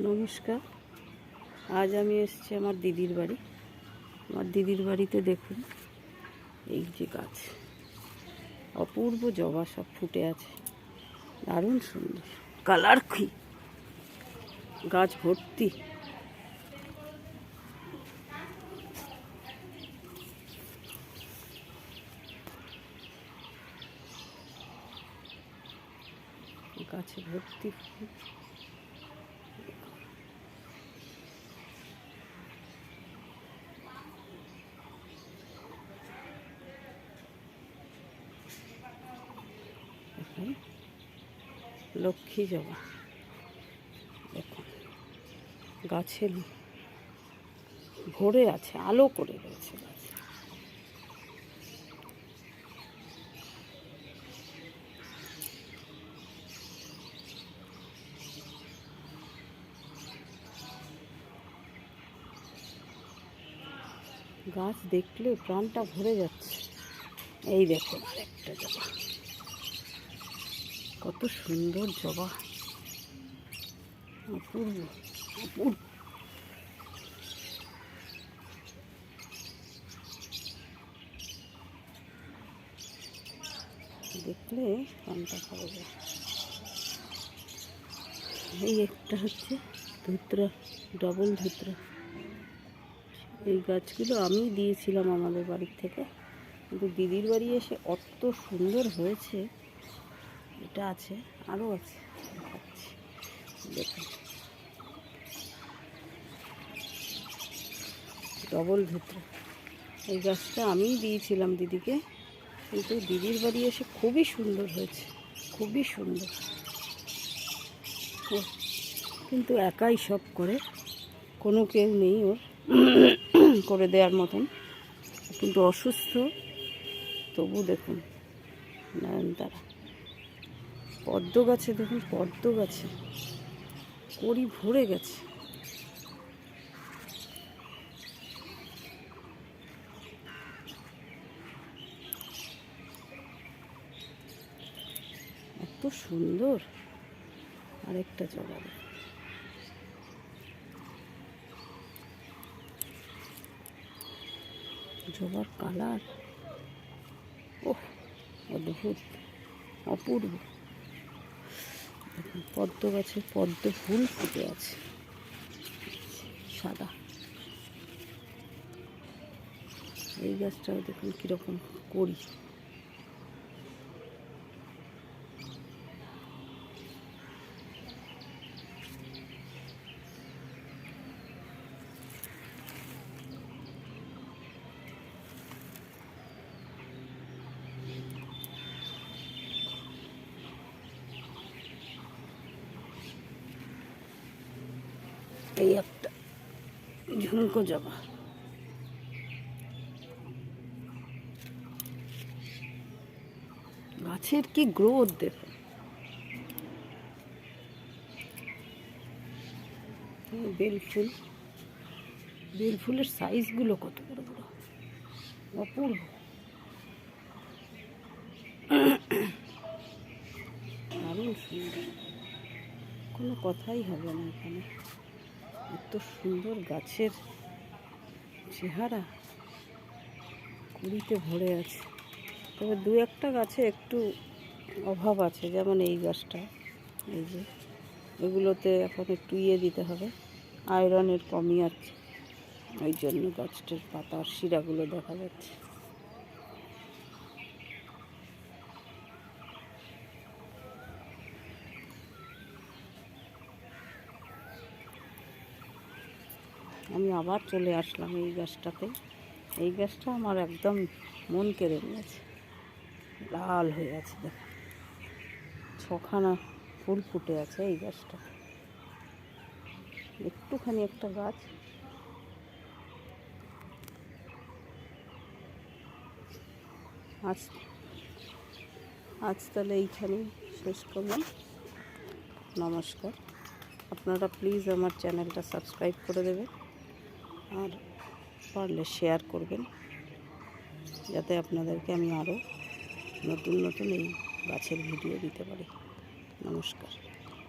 নমস্কার। আজ আমি এসেছি আমার দিদির বাড়ি। আমার দিদির বাড়িতে দেখুন এই যে গাছ, অপূর্ব জবা সব ফুটে আছে, দারুণ সুন্দর কালার, কি গাছ ভর্তি। গাছে ভর্তি ফুল। লক্ষ্মী জবা দেখুন, গাছে ভরে আছে, আলো করে রয়েছে গাছ। গাছ দেখলে প্রাণটা ভরে যাচ্ছে। এই দেখুন আরেকটা জবা, কত সুন্দর জবা, অপূর্ব অপূর্ব। দেখলে প্রাণটা ভরে যায়। এই একটা হচ্ছে ধুতরা, ডবল ধুতরা। এই গাছগুলো আমি দিয়েছিলাম আমাদের বাড়ির থেকে, কিন্তু দিদির বাড়ি এসে অত সুন্দর হয়েছে। এটা আছে, আরও আছে, দেখাচ্ছি দেখুন। ডবল ধুতরা, এই গাছটা আমিই দিয়েছিলাম দিদিকে, কিন্তু দিদির বাড়ি এসে খুবই সুন্দর হয়েছে, খুবই সুন্দর। ও কিন্তু একাই সব করে, কোনো কেউ নেই ওর করে দেওয়ার মতন, কিন্তু অসুস্থ। তবু দেখুন নয়নতারা, পদ্ম গাছে দেখুন, পদ্ম গাছে কড়ি ভরে গেছে। এত সুন্দর। আরেকটা জবা, জবার কালার ওহ অদ্ভুত, অপূর্ব। দেখুন পদ্ম গাছে পদ্ম ফুল ফুটে আছে, সাদা। এই গাছটাও দেখুন কীরকম করি। এই একটা ঝুমকো জবা, গাছের কি গ্রোথ দেখুন। বেলফুল, বেলফুলের সাইজগুলো কত বড় বড়, অপূর্ব। দারুণ সুন্দর, কোনো কথাই হবে না এখানে। এত সুন্দর গাছের চেহারা, কুড়িতে ভরে আছে। তবে দু একটা গাছে একটু অভাব আছে, যেমন এই গাছটা, এই যে এগুলোতে এখন একটু দিতে হবে, আয়রনের কমই আছে, ওই জন্য গাছটার পাতার শিরাগুলো দেখা যাচ্ছে। আমি আবার চলে আসলাম এই গাছটাতে। এই গাছটা আমার একদম মন কেড়ে নিয়েছে, লাল হয়ে আছে দেখুন, 6খানা ফুল ফুটে আছে এই গাছটা। একটুখানি একটা গাছ। আজ তাহলে এইখানেই শেষ করলাম। নমস্কার। আপনারা প্লিজ আমার চ্যানেলটা সাবস্ক্রাইব করে দেবেন, আর পারলে শেয়ার করবেন, যাতে আপনাদেরকে আমি আরও নতুন নতুন এই গাছের ভিডিও দিতে পারি। নমস্কার।